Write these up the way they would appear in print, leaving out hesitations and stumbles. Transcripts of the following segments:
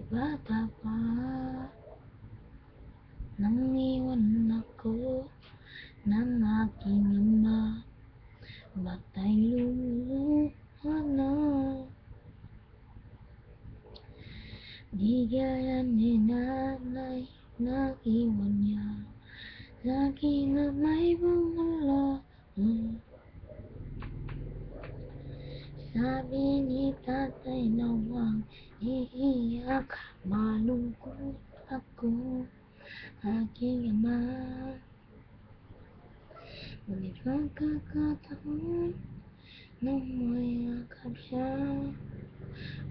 Bata pa nang iwan ako ng aking ama, batay luha na. Di gaya ni nanay na iwan niya sa akin na may bumula. Sabi ni tatay na huwag iiyak, malungkot ako, aking ama. Ngunit pagkakataon nang mayakap siya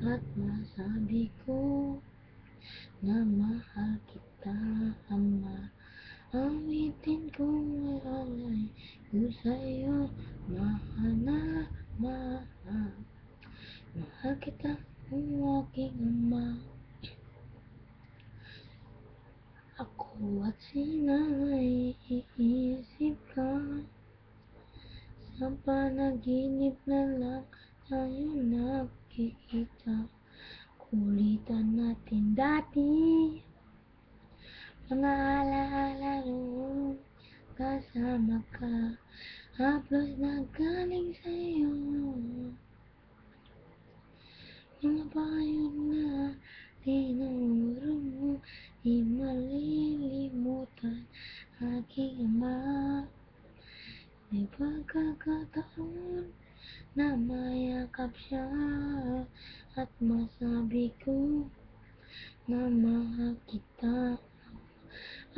at masabi ko na mahal kita, ama. Awitin kong may alay ko sa'yo, mahal na mahal. Mahal kita, aking ama. Ako at si nanay iisip ka, sa panaginip na lang tayo nakikita. Kulitan natin dati, mga alaala noon kasama ka, haplos na galing sa'yo, mga payo na tinuro mo, di malilimutan, aking ama. May pagkakataon na mayakap siya at masabi ko na mahal kita.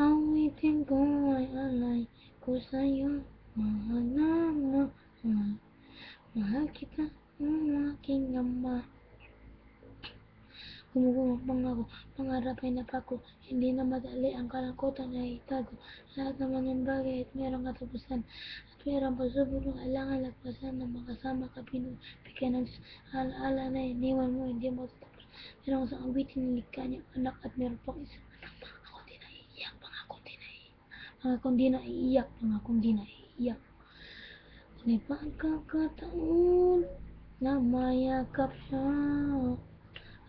Awitin ko ay alay ko sa'yo, mahal na mahal. Mahal kita, aking ama. Gumugulong pangako, pangarap ay napako. Hindi na madali ang kalungkutan ay itago. Lahat naman ng bagay at mayroong katapusan, at mayroong pagsubok na kailangan lagpasan. Na makasama ka, binibigyan ng Diyos. Alaala na iniwan mo, hindi mo tatapos. Mayroong isang awitin, nilikha niyang anak, at mayroon pang isang anak. Pangakong di naiiyak, pangakong di naiiyak, pangakong di naiiyak, pangakong di naiiyak. May pagkakataon na mayakap siya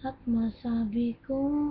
at masabi ko